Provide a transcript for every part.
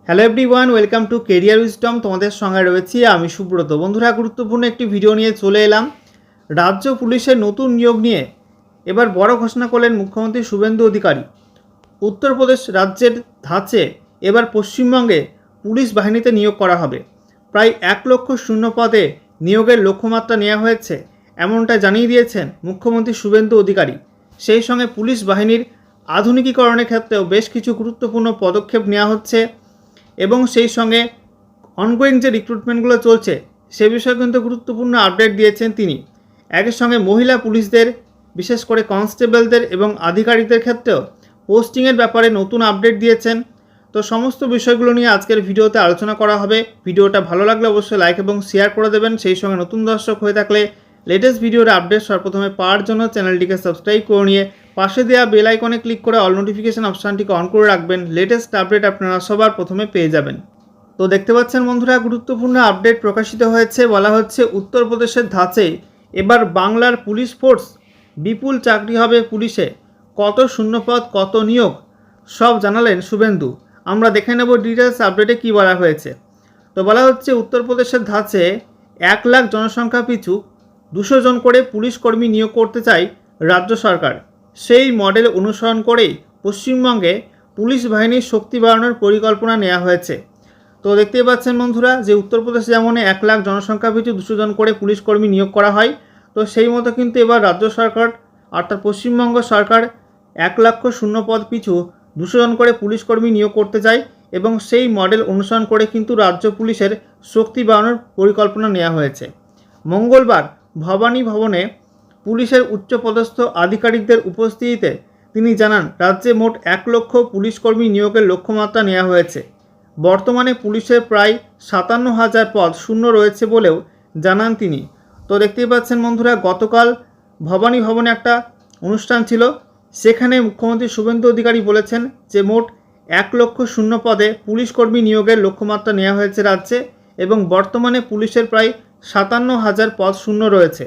Hello everyone, welcome to career wisdom. তোমাদের সঙ্গে রয়েছি আমি সুব্রত। বন্ধুরা, গুরুত্বপূর্ণ একটি ভিডিও নিয়ে চলে এলাম। রাজ্য পুলিশের নতুন নিয়োগ নিয়ে এবার বড় ঘোষণা করলেন মুখ্যমন্ত্রী শুভেন্দু অধিকারী। উত্তরপ্রদেশ রাজ্যের ধাঁচে এবার পশ্চিমবঙ্গে পুলিশ বাহিনীতে নিয়োগ করা হবে। প্রায় 1 লক্ষ শূন্য পদে নিয়োগের লক্ষ্যমাত্রা নেওয়া হয়েছে, এমনটা জানিয়ে দিয়েছেন মুখ্যমন্ত্রী শুভেন্দু অধিকারী। সেই সঙ্গে পুলিশ বাহিনীর আধুনিকীকরণের ক্ষেত্রেও বেশ কিছু গুরুত্বপূর্ণ পদক্ষেপ নেওয়া হচ্ছে এবং সেই সঙ্গে অনগোয়িং যে রিক্রুটমেন্টগুলো চলছে সে বিষয়ে কিন্তু গুরুত্বপূর্ণ আপডেট দিয়েছেন তিনি। একই সঙ্গে মহিলা পুলিশদের, বিশেষ করে কনস্টেবলদের এবং আধিকারিকদের ক্ষেত্রেও পোস্টিংয়ের ব্যাপারে নতুন আপডেট দিয়েছেন। তো সমস্ত বিষয়গুলো নিয়ে আজকের ভিডিওতে আলোচনা করা হবে। ভিডিওটা ভালো লাগলে অবশ্যই লাইক এবং শেয়ার করে দেবেন। সেই সঙ্গে নতুন দর্শক হয়ে থাকলে লেটেস্ট ভিডিওর আপডেট সর্বপ্রথমে পাওয়ার জন্য চ্যানেলটিকে সাবস্ক্রাইব করে নিয়ে পাশে দেওয়া বেল আইকনে ক্লিক করে অল নোটিফিকেশন অপশানটিকে অন করে রাখবেন। লেটেস্ট আপডেট আপনারা সবার প্রথমে পেয়ে যাবেন। তো দেখতে পাচ্ছেন বন্ধুরা, গুরুত্বপূর্ণ আপডেট প্রকাশিত হয়েছে। বলা হচ্ছে উত্তরপ্রদেশের ধাঁচে এবার বাংলার পুলিশ ফোর্স, বিপুল চাকরি হবে পুলিশে। কত শূন্যপদ, কত নিয়োগ, সব জানালেন শুভেন্দু। আমরা দেখে নেব ডিটেলস আপডেটে কী বলা হয়েছে। তো বলা হচ্ছে উত্তরপ্রদেশের ধাঁচে 1 লাখ জনসংখ্যা পিছু 200 জন করে পুলিশ কর্মী নিয়োগ করতে চায় রাজ্য সরকার। সেই মডেল অনুসরণ করেই পশ্চিমবঙ্গে পুলিশ বাহিনীর শক্তি বাড়ানোর পরিকল্পনা নেওয়া হয়েছে। তো দেখতেই পাচ্ছেন বন্ধুরা যে উত্তরপ্রদেশে যেমন 1 লাখ জনসংখ্যা পিছু 200 জন করে পুলিশ কর্মী নিয়োগ করা হয়, তো সেই মতো কিন্তু এবার রাজ্য সরকার অর্থাৎ পশ্চিমবঙ্গ সরকার 1 লক্ষ শূন্য পদ পিছু 200 জন করে পুলিশ কর্মী নিয়োগ করতে চায় এবং সেই মডেল অনুসরণ করে কিন্তু রাজ্য পুলিশের শক্তি বাড়ানোর পরিকল্পনা নেওয়া হয়েছে। মঙ্গলবার ভবানী ভবনে পুলিশের উচ্চপদস্থ আধিকারিকদের উপস্থিতিতে তিনি জানান, রাজ্যে মোট 1 লক্ষ পুলিশ কর্মী নিয়োগের লক্ষ্যমাত্রা নেওয়া হয়েছে। বর্তমানে পুলিশের প্রায় 57,000 পদ শূন্য রয়েছে বলেও জানান তিনি। তো দেখতেই পাচ্ছেন বন্ধুরা, গতকাল ভবানী ভবনে একটা অনুষ্ঠান ছিল, সেখানে মুখ্যমন্ত্রী শুভেন্দু অধিকারী বলেছেন যে মোট 1 লক্ষ শূন্য পদে পুলিশ কর্মী নিয়োগের লক্ষ্যমাত্রা নেওয়া হয়েছে রাজ্যে এবং বর্তমানে পুলিশের প্রায় 57,000 পদ শূন্য রয়েছে।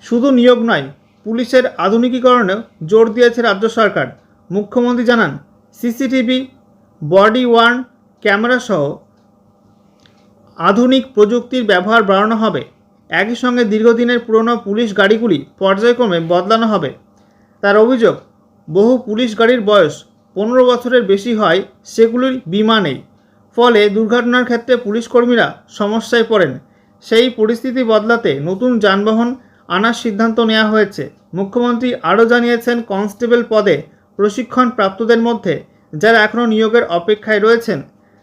শুধু নিয়োগ নয়, পুলিশের আধুনিকীকরণেও জোর দিয়েছে রাজ্য সরকার। মুখ্যমন্ত্রী জানান, সিসিটিভি, বডি ওয়ার্ন ক্যামেরা সহ আধুনিক প্রযুক্তির ব্যবহার বাড়ানো হবে। একই সঙ্গে দীর্ঘদিনের পুরনো পুলিশ গাড়িগুলি পর্যায়ক্রমে বদলানো হবে। তার অভিযোগ, বহু পুলিশ গাড়ির বয়স 15 বছরের বেশি হয়, সেগুলির বীমা নেই, ফলে দুর্ঘটনার ক্ষেত্রে পুলিশ কর্মীরা সমস্যায় পড়েন। সেই পরিস্থিতি বদলাতে নতুন যানবাহন আনার সিদ্ধান্ত নেওয়া হয়েছে। মুখ্যমন্ত্রী আরও জানিয়েছেন, কনস্টেবল পদে প্রশিক্ষণ প্রাপ্তদের মধ্যে যারা এখনও নিয়োগের অপেক্ষায় রয়েছেন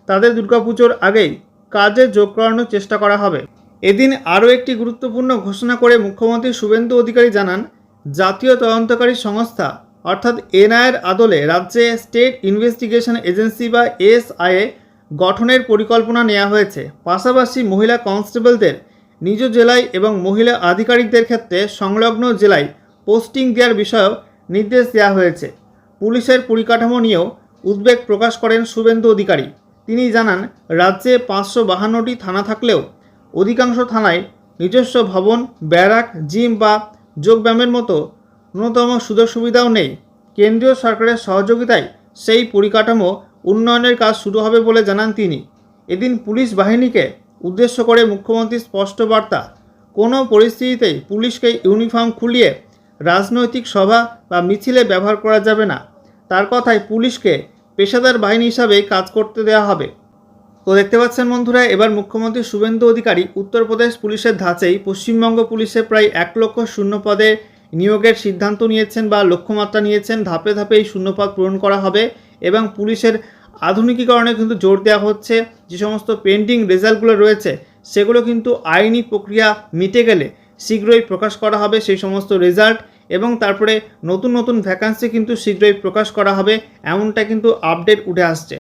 তাদের দুর্গাপুজোর আগেই কাজে যোগ করানোর চেষ্টা করা হবে। এদিন আরও একটি গুরুত্বপূর্ণ ঘোষণা করে মুখ্যমন্ত্রী শুভেন্দু অধিকারী জানান, জাতীয় তদন্তকারী সংস্থা অর্থাৎ এনআইএর আদলে রাজ্যে স্টেট ইনভেস্টিগেশন এজেন্সি বা এসআইএ গঠনের পরিকল্পনা নেওয়া হয়েছে। পাশাপাশি মহিলা কনস্টেবলদের নিজ জেলায় এবং মহিলা আধিকারিকদের ক্ষেত্রে সংলগ্ন জেলায় পোস্টিং দেওয়ার বিষয়েও নির্দেশ দেওয়া হয়েছে। পুলিশের পরিকাঠামো নিয়েও উদ্বেগ প্রকাশ করেন শুভেন্দু অধিকারী। তিনি জানান, রাজ্যে 552টি থানা থাকলেও অধিকাংশ থানায় নিজস্ব ভবন, ব্যারাক, জিম বা যোগব্যায়ামের মতো ন্যূনতম সুযোগ সুবিধাও নেই। কেন্দ্রীয় সরকারের সহযোগিতায় সেই পরিকাঠামো উন্নয়নের কাজ শুরু হবে বলে জানান তিনি। এদিন পুলিশ বাহিনীকে উদ্দেশ্য করে মুখ্যমন্ত্রীর স্পষ্ট বার্তা, কোনো পরিস্থিতিতেই পুলিশকে ইউনিফর্ম খুলিয়ে রাজনৈতিক সভা বা মিছিলে ব্যবহার করা যাবে না। তার কথায় পুলিশকে পেশাদার বাহিনী হিসাবে কাজ করতে দেওয়া হবে। তো দেখতে পাচ্ছেন বন্ধুরা, এবার মুখ্যমন্ত্রী শুভেন্দু অধিকারী উত্তরপ্রদেশ পুলিশের ধাঁচেই পশ্চিমবঙ্গ পুলিশে প্রায় 1 লক্ষ শূন্য পদে নিয়োগের সিদ্ধান্ত নিয়েছেন বা লক্ষ্যমাত্রা নিয়েছেন। ধাপে ধাপে এই শূন্যপদ পূরণ করা হবে এবং পুলিশের আধুনিকীকরণে কিন্তু জোর দেওয়া হচ্ছে। যে সমস্ত পেন্ডিং রেজাল্টগুলো রয়েছে সেগুলো কিন্তু আইনি প্রক্রিয়া মিটে গেলে শীঘ্রই প্রকাশ করা হবে সেই সমস্ত রেজাল্ট, এবং তারপরে নতুন নতুন ভ্যাকান্সি কিন্তু শীঘ্রই প্রকাশ করা হবে, এমনটা কিন্তু আপডেট উঠে আসছে।